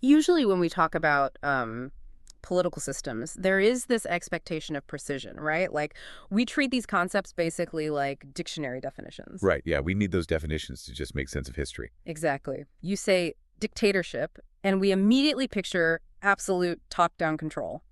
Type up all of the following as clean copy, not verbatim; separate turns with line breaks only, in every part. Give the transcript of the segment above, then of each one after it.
Usually when we talk about political systems, there is this expectation of precision, right? Like we treat these concepts basically like dictionary definitions.
Right, yeah, we need those definitions to just make sense of history.
Exactly. You say dictatorship, and we immediately picture absolute top-down control.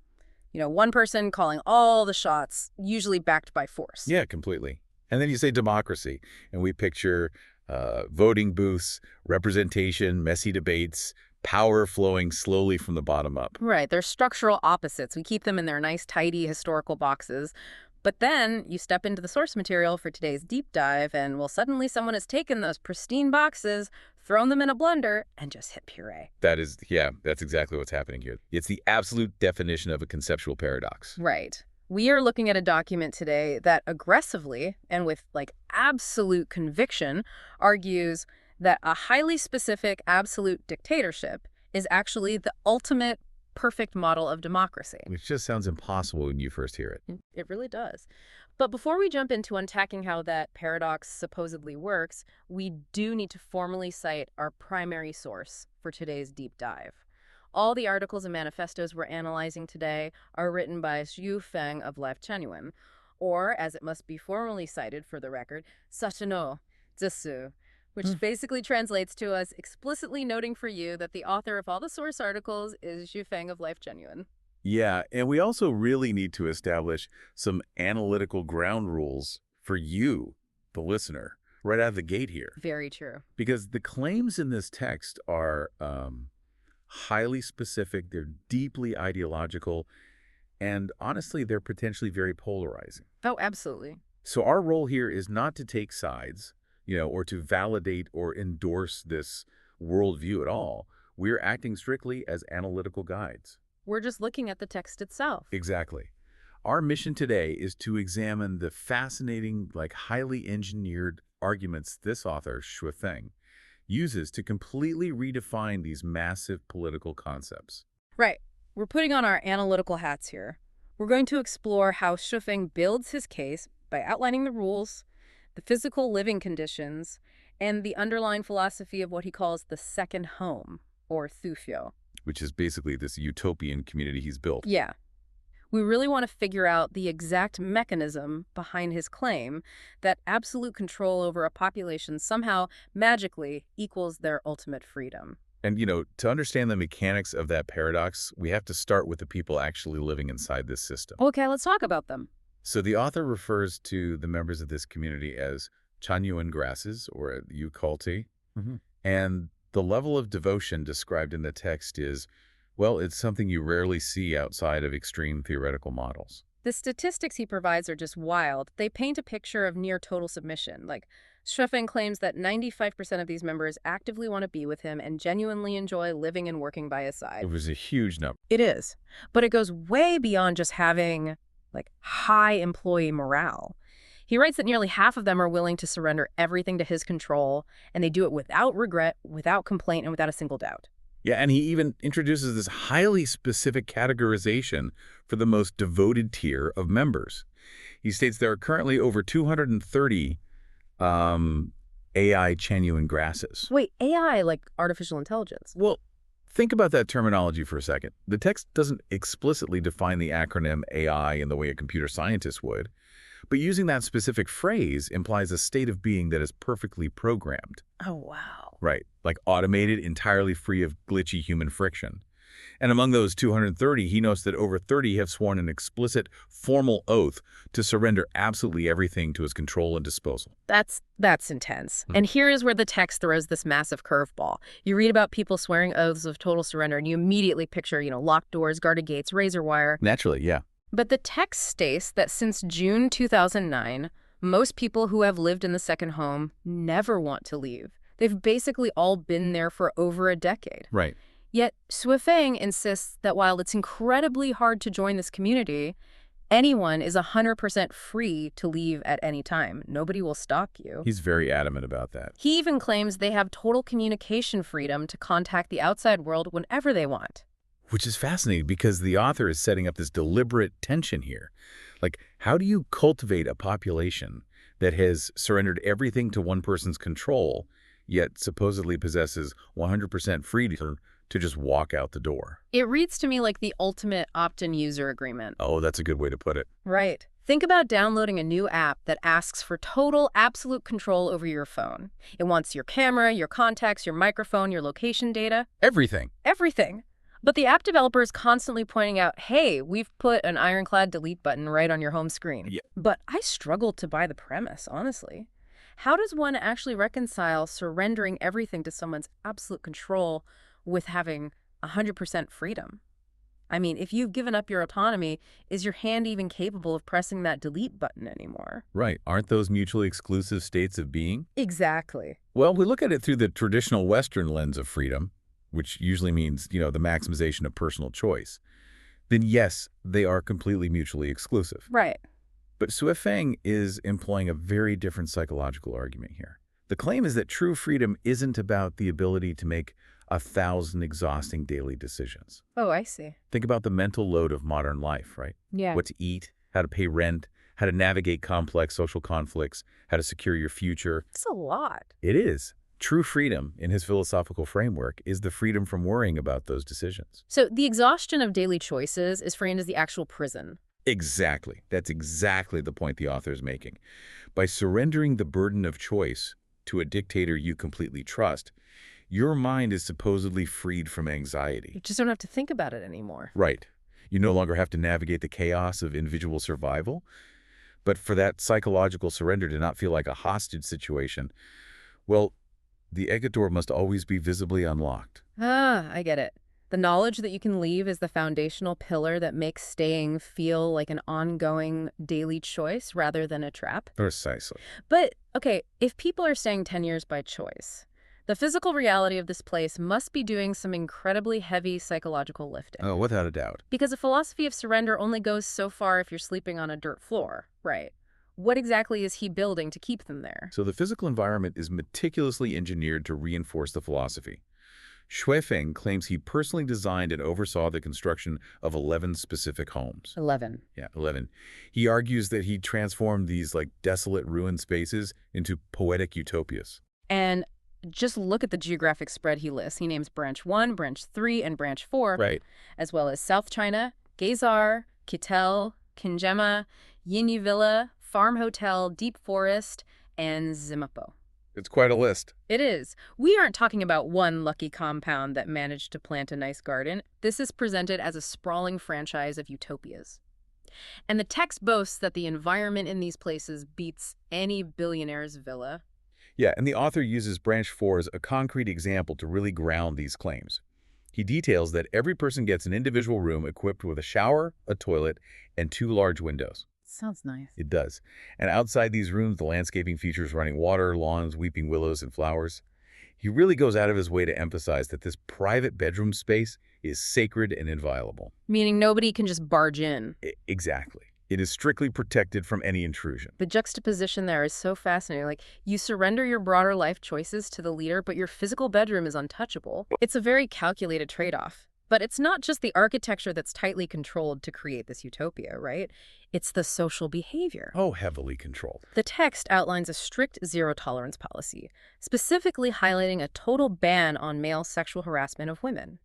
One person calling all the shots, usually backed by force.
Yeah, completely. And then you say democracy, and we picture voting booths, representation, messy debates, power flowing slowly from the bottom up.
Right, they're structural opposites. We keep them in their nice, tidy historical boxes. But then you step into the source material for today's deep dive, and well, suddenly someone has taken those pristine boxes, thrown them in a blender, and just hit puree.
Yeah, that's exactly what's happening here. It's the absolute definition of a conceptual paradox.
Right. We are looking at a document today that aggressively and with absolute conviction argues that a highly specific absolute dictatorship is actually the ultimate perfect model of democracy.
Which just sounds impossible when you first hear it.
It really does. But before we jump into unpacking how that paradox supposedly works, we do need to formally cite our primary source for today's deep dive. All the articles and manifestos we're analyzing today are written by Xuefeng of Life Genuine, or, as it must be formally cited for the record, Sachino Zisu, which basically translates to us explicitly noting for you that the author of all the source articles is Xuefeng of Life Genuine.
Yeah, and we also really need to establish some analytical ground rules for you, the listener, right out of the gate here.
Very true.
Because the claims in this text are highly specific, they're deeply ideological, and honestly, they're potentially very polarizing.
Oh, absolutely.
So our role here is not to take sides, or to validate or endorse this worldview at all. We're acting strictly as analytical guides.
We're just looking at the text itself.
Exactly. Our mission today is to examine the fascinating, highly engineered arguments this author, Xuefeng, uses to completely redefine these massive political concepts.
Right. We're putting on our analytical hats here. We're going to explore how Xuefeng builds his case by outlining the rules, the physical living conditions, and the underlying philosophy of what he calls the second home, or Thufyo.
Which is basically this utopian community he's built.
Yeah. We really want to figure out the exact mechanism behind his claim that absolute control over a population somehow magically equals their ultimate freedom.
And, to understand the mechanics of that paradox, we have to start with the people actually living inside this system.
Okay, let's talk about them.
So the author refers to the members of this community as Chanyuan grasses, or Yukulti. And the level of devotion described in the text is, well, it's something you rarely see outside of extreme theoretical models.
The statistics he provides are just wild. They paint a picture of near total submission. Xuefeng claims that 95% of these members actively want to be with him and genuinely enjoy living and working by his side.
It was a huge number.
It is. But it goes way beyond just having, high employee morale. He writes that nearly half of them are willing to surrender everything to his control, and they do it without regret, without complaint, and without a single doubt.
Yeah, and he even introduces this highly specific categorization for the most devoted tier of members. He states there are currently over 230 AI Chanyuan grasses.
Wait, AI, like artificial intelligence?
Well, think about that terminology for a second. The text doesn't explicitly define the acronym AI in the way a computer scientist would, but using that specific phrase implies a state of being that is perfectly programmed.
Oh, wow.
Right, like automated, entirely free of glitchy human friction. And among those 230, he notes that over 30 have sworn an explicit, formal oath to surrender absolutely everything to his control and disposal.
That's intense. And here is where the text throws this massive curveball. You read about people swearing oaths of total surrender, and you immediately picture, locked doors, guarded gates, razor wire.
Naturally, yeah.
But the text states that since June 2009, most people who have lived in the second home never want to leave. They've basically all been there for over a decade.
Right.
Yet Xuefeng insists that while it's incredibly hard to join this community, anyone is 100% free to leave at any time. Nobody will stop you.
He's very adamant about that.
He even claims they have total communication freedom to contact the outside world whenever they want.
Which is fascinating because the author is setting up this deliberate tension here. How do you cultivate a population that has surrendered everything to one person's control, yet supposedly possesses 100% freedom to just walk out the door.
It reads to me like the ultimate opt-in user agreement.
Oh, that's a good way to put it.
Right. Think about downloading a new app that asks for total, absolute control over your phone. It wants your camera, your contacts, your microphone, your location data.
Everything.
Everything. But the app developer is constantly pointing out, hey, we've put an ironclad delete button right on your home screen.
Yeah.
But I struggle to buy the premise, honestly. How does one actually reconcile surrendering everything to someone's absolute control with having 100% freedom? I mean, if you've given up your autonomy, is your hand even capable of pressing that delete button anymore?
Right. Aren't those mutually exclusive states of being?
Exactly.
Well, we look at it through the traditional Western lens of freedom, which usually means, the maximization of personal choice. Then yes, they are completely mutually exclusive.
Right.
But Xuefeng is employing a very different psychological argument here. The claim is that true freedom isn't about the ability to make 1,000 exhausting daily decisions.
Oh, I see.
Think about the mental load of modern life, right?
Yeah.
What to eat, how to pay rent, how to navigate complex social conflicts, how to secure your future.
It's a lot.
It is. True freedom, in his philosophical framework, is the freedom from worrying about those decisions.
So the exhaustion of daily choices is framed as the actual prison.
Exactly. That's exactly the point the author is making. By surrendering the burden of choice to a dictator you completely trust, your mind is supposedly freed from anxiety.
You just don't have to think about it anymore.
Right. You no longer have to navigate the chaos of individual survival. But for that psychological surrender to not feel like a hostage situation, well, the exit door must always be visibly unlocked.
Ah, I get it. The knowledge that you can leave is the foundational pillar that makes staying feel like an ongoing daily choice rather than a trap.
Precisely.
But, okay, if people are staying 10 years by choice, the physical reality of this place must be doing some incredibly heavy psychological lifting.
Oh, without a doubt.
Because a philosophy of surrender only goes so far if you're sleeping on a dirt floor, right? What exactly is he building to keep them there?
So the physical environment is meticulously engineered to reinforce the philosophy. Xuefeng claims he personally designed and oversaw the construction of 11 specific homes.
11.
Yeah, 11. He argues that he transformed these desolate ruined spaces into poetic utopias.
And just look at the geographic spread he lists. He names Branch 1, Branch 3, and Branch 4,
Right.
as well as South China, Gezar, Kittel, Kinjema, Yinyu Villa, Farm Hotel, Deep Forest, and Zimapo.
It's quite a list.
It is. We aren't talking about one lucky compound that managed to plant a nice garden. This is presented as a sprawling franchise of utopias. And the text boasts that the environment in these places beats any billionaire's villa.
Yeah, and the author uses Branch 4 as a concrete example to really ground these claims. He details that every person gets an individual room equipped with a shower, a toilet, and 2 large windows.
Sounds nice.
It does. And outside these rooms, the landscaping features running water, lawns, weeping willows, and flowers. He really goes out of his way to emphasize that this private bedroom space is sacred and inviolable.
Meaning nobody can just barge in.
Exactly. It is strictly protected from any intrusion.
The juxtaposition there is so fascinating. Like, you surrender your broader life choices to the leader, but your physical bedroom is untouchable. It's a very calculated trade-off. But it's not just the architecture that's tightly controlled to create this utopia, right? It's the social behavior.
Oh, heavily controlled.
The text outlines a strict zero-tolerance policy, specifically highlighting a total ban on male sexual harassment of women.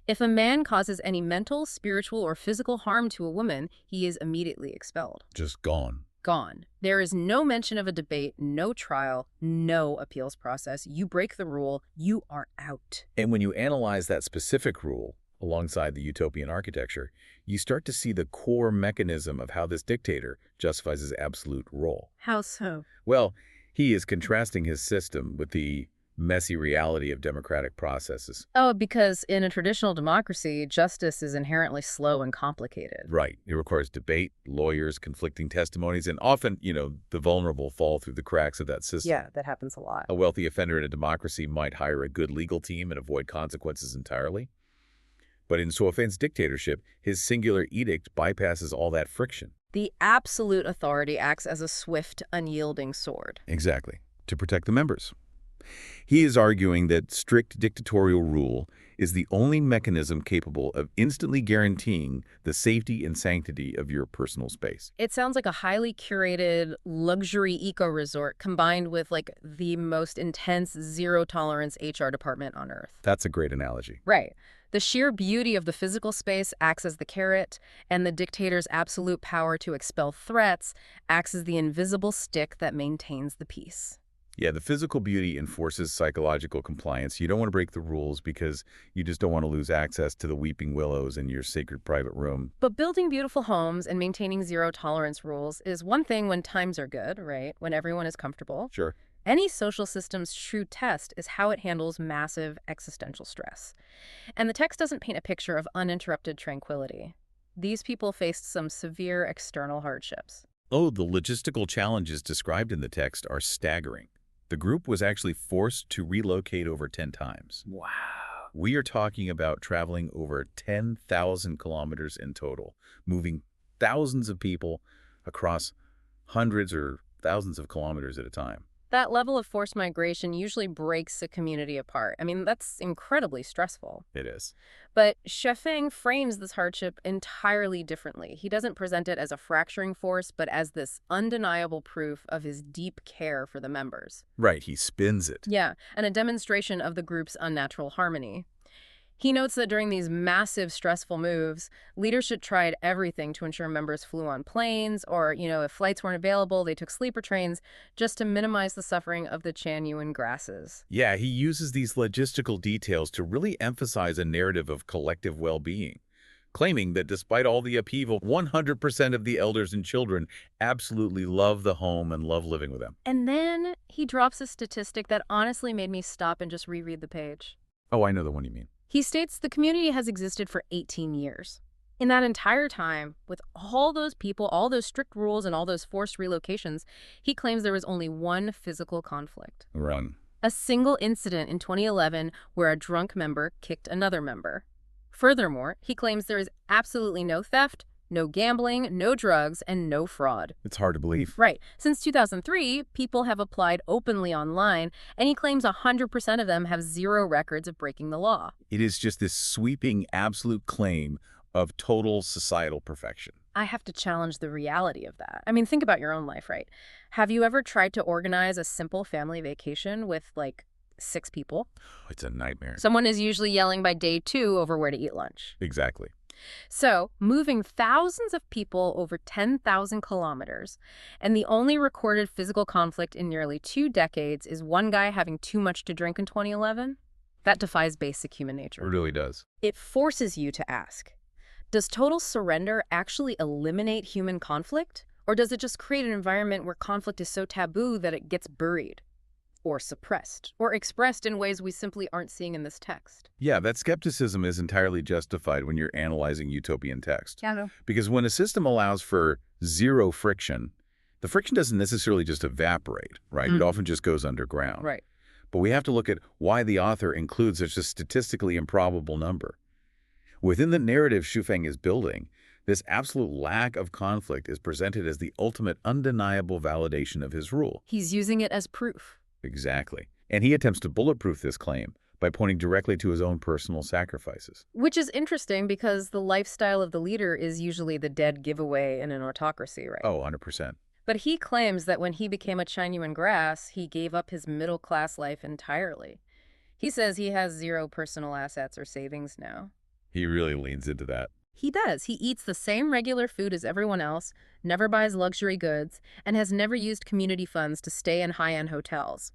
If a man causes any mental, spiritual, or physical harm to a woman, he is immediately expelled.
Just gone.
Gone. There is no mention of a debate, no trial, no appeals process. You break the rule, you are out.
And when you analyze that specific rule alongside the utopian architecture, you start to see the core mechanism of how this dictator justifies his absolute role.
How so?
Well, he is contrasting his system with the messy reality of democratic processes.
Oh, because in a traditional democracy, justice is inherently slow and complicated.
Right. It requires debate, lawyers, conflicting testimonies, and often, the vulnerable fall through the cracks of that system.
Yeah, that happens a lot.
A wealthy offender in a democracy might hire a good legal team and avoid consequences entirely. But in Xuefeng's dictatorship, his singular edict bypasses all that friction.
The absolute authority acts as a swift, unyielding sword.
Exactly. To protect the members. He is arguing that strict dictatorial rule is the only mechanism capable of instantly guaranteeing the safety and sanctity of your personal space.
It sounds like a highly curated luxury eco-resort combined with like the most intense zero-tolerance HR department on Earth.
That's a great analogy.
Right. The sheer beauty of the physical space acts as the carrot, and the dictator's absolute power to expel threats acts as the invisible stick that maintains the peace.
Yeah, the physical beauty enforces psychological compliance. You don't want to break the rules because you just don't want to lose access to the weeping willows in your sacred private room.
But building beautiful homes and maintaining zero-tolerance rules is one thing when times are good, right? When everyone is comfortable.
Sure.
Any social system's true test is how it handles massive existential stress. And the text doesn't paint a picture of uninterrupted tranquility. These people faced some severe external hardships.
Oh, the logistical challenges described in the text are staggering. The group was actually forced to relocate over 10 times.
Wow.
We are talking about traveling over 10,000 kilometers in total, moving thousands of people across hundreds or thousands of kilometers at a time.
That level of forced migration usually breaks a community apart. I mean, that's incredibly stressful.
It is.
But Xuefeng frames this hardship entirely differently. He doesn't present it as a fracturing force, but as this undeniable proof of his deep care for the members.
Right, he spins it.
Yeah, and a demonstration of the group's unnatural harmony. He notes that during these massive stressful moves, leadership tried everything to ensure members flew on planes or, if flights weren't available, they took sleeper trains just to minimize the suffering of the Chanyuan grasses.
Yeah, he uses these logistical details to really emphasize a narrative of collective well-being, claiming that despite all the upheaval, 100% of the elders and children absolutely love the home and love living with them.
And then he drops a statistic that honestly made me stop and just reread the page.
Oh, I know the one you mean.
He states the community has existed for 18 years. In that entire time, with all those people, all those strict rules, and all those forced relocations, he claims there was only one physical conflict.
Run.
A single incident in 2011 where a drunk member kicked another member. Furthermore, he claims there is absolutely no theft, no gambling, no drugs, and no fraud.
It's hard to believe.
Right. Since 2003, people have applied openly online, and he claims 100% of them have zero records of breaking the law.
It is just this sweeping, absolute claim of total societal perfection.
I have to challenge the reality of that. I mean, think about your own life, right? Have you ever tried to organize a simple family vacation with, like, 6 people?
It's a nightmare.
Someone is usually yelling by day 2 over where to eat lunch.
Exactly.
So, moving thousands of people over 10,000 kilometers, and the only recorded physical conflict in nearly 2 decades is one guy having too much to drink in 2011? That defies basic human
It
nature.
really does.
It forces you to ask, does total surrender actually eliminate human conflict? Or does it just create an environment where conflict is so taboo that it gets buried, or suppressed, or expressed in ways we simply aren't seeing in this text?
Yeah, that skepticism is entirely justified when you're analyzing utopian text.
Yeah, no.
Because when a system allows for zero friction, the friction doesn't necessarily just evaporate, right? It often just goes underground.
Right.
But we have to look at why the author includes such a statistically improbable number. Within the narrative Xuefeng is building, this absolute lack of conflict is presented as the ultimate undeniable validation of his rule.
He's using it as proof.
Exactly. And he attempts to bulletproof this claim by pointing directly to his own personal sacrifices.
Which is interesting because the lifestyle of the leader is usually the dead giveaway in an autocracy, right?
Oh, 100%.
But he claims that when he became a Chanyuan grass, he gave up his middle-class life entirely. He says he has zero personal assets or savings now.
He really leans into that.
He does. He eats the same regular food as everyone else, never buys luxury goods, and has never used community funds to stay in high-end hotels.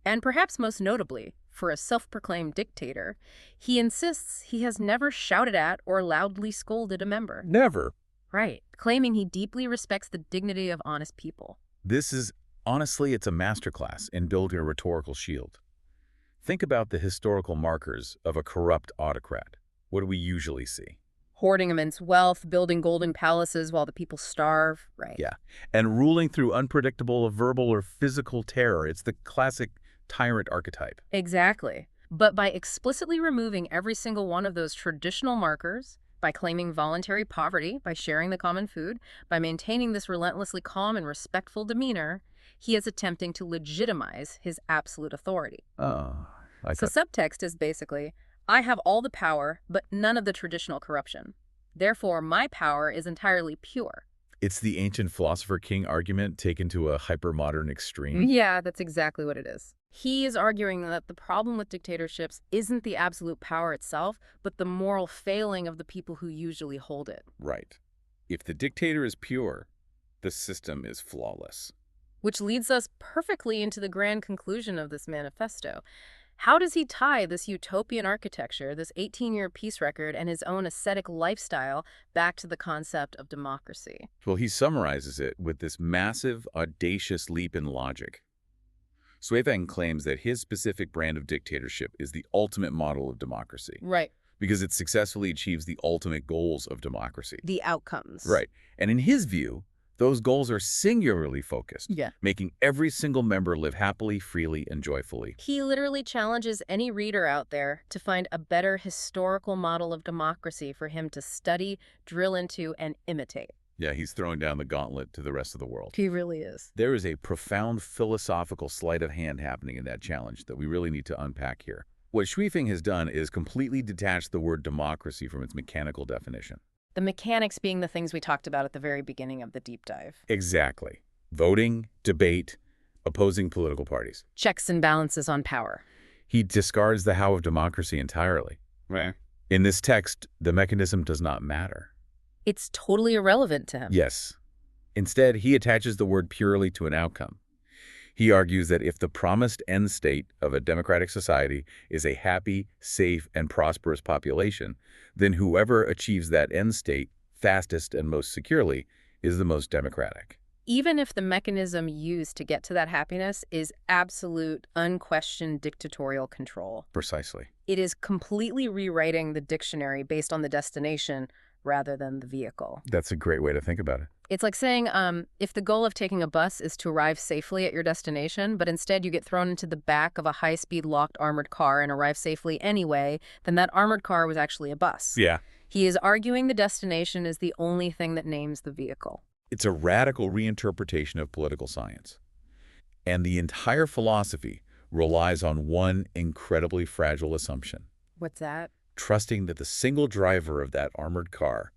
And perhaps most notably, for a self-proclaimed dictator, he insists he has never shouted at or loudly scolded a member.
Never.
Right, claiming he deeply respects the dignity of honest people.
This is, honestly, it's a masterclass in building a rhetorical shield. Think about the historical markers of a corrupt autocrat. What do we usually see?
Hoarding immense wealth, building golden palaces while the people starve, right?
Yeah, and ruling through unpredictable verbal or physical terror. It's the classic tyrant archetype.
Exactly. But by explicitly removing every single one of those traditional markers, by claiming voluntary poverty, by sharing the common food, by maintaining this relentlessly calm and respectful demeanor, He is attempting to legitimize his absolute authority.
Oh, I
So
thought
subtext is basically, I have all the power, but none of the traditional corruption. Therefore, my power is entirely pure.
it's the ancient philosopher king argument taken to a hypermodern extreme.
Yeah, that's exactly what it is. He is arguing that the problem with dictatorships isn't the absolute power itself, but the moral failing of the people who usually hold it.
Right. If the dictator is pure, the system is flawless.
Which leads us perfectly into the grand conclusion of this manifesto. How does he tie this utopian architecture, this 18-year peace record, and his own ascetic lifestyle back to the concept of democracy?
Well, he summarizes it with this massive, audacious leap in logic. Xuefeng claims that his specific brand of dictatorship is the ultimate model of democracy
Right.
because it successfully achieves the ultimate goals of democracy.
The outcomes.
Right. And in his view, those goals are singularly focused,
Yeah.
making every single member live happily, freely, and joyfully.
He literally challenges any reader out there to find a better historical model of democracy for him to study, drill into, and imitate.
Yeah, he's throwing down the gauntlet to the rest of the world.
He really is.
There is a profound philosophical sleight of hand happening in that challenge that we really need to unpack here. What Xuefeng has done is completely detach the word democracy from its mechanical definition.
The mechanics being the things we talked about at the very beginning of the deep dive.
Exactly. Voting, debate, opposing political parties.
Checks and balances on power.
He discards the how of democracy entirely.
Right.
In this text, the mechanism does not matter.
It's totally irrelevant to him.
Yes. Instead, he attaches the word purely to an outcome. He argues that if the promised end state of a democratic society is a happy, safe, and prosperous population, then whoever achieves that end state fastest and most securely is the most democratic.
Even if the mechanism used to get to that happiness is absolute, unquestioned dictatorial control.
Precisely.
It is completely rewriting the dictionary based on the destination rather than the vehicle.
That's a great way to think about it.
It's like saying, if the goal of taking a bus is to arrive safely at your destination, but instead you get thrown into the back of a high-speed locked armored car and arrive safely anyway, then that armored car was actually a bus.
Yeah.
He is arguing the destination is the only thing that names the vehicle.
It's a radical reinterpretation of political science. And the entire philosophy relies on one incredibly fragile assumption.
What's that?
Trusting that the single driver of that armored car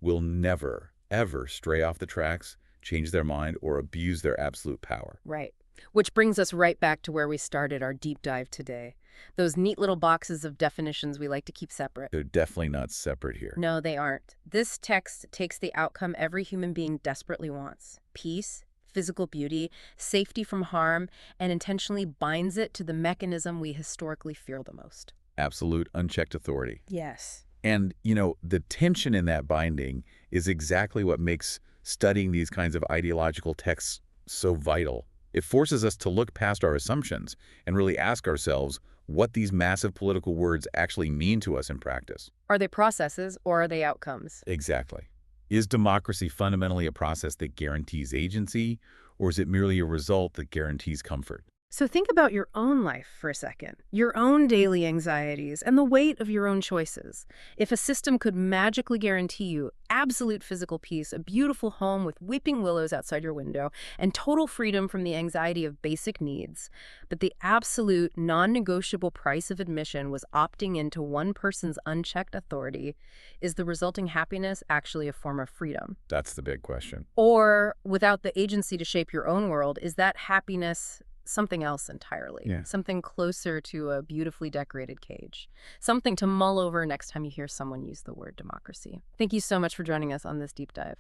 will never, ever stray off the tracks, change their mind, or abuse their absolute power.
Right. Which brings us right back to where we started our deep dive today. Those neat little boxes of definitions we like to keep separate.
They're definitely not separate here.
No, they aren't. This text takes the outcome every human being desperately wants. Peace, physical beauty, safety from harm, and intentionally binds it to the mechanism we historically fear the most.
Absolute, unchecked authority.
Yes.
And, the tension in that binding is exactly what makes studying these kinds of ideological texts so vital. It forces us to look past our assumptions and really ask ourselves what these massive political words actually mean to us in practice.
Are they processes or are they outcomes?
Exactly. Is democracy fundamentally a process that guarantees agency, or is it merely a result that guarantees comfort?
So think about your own life for a second, your own daily anxieties, and the weight of your own choices. If a system could magically guarantee you absolute physical peace, a beautiful home with weeping willows outside your window, and total freedom from the anxiety of basic needs, but the absolute, non-negotiable price of admission was opting into one person's unchecked authority, is the resulting happiness actually a form of freedom?
That's the big question.
Or, without the agency to shape your own world, is that happiness something else entirely?
Yeah.
Something closer to a beautifully decorated cage. Something to mull over next time you hear someone use the word democracy. Thank you so much for joining us on this deep dive.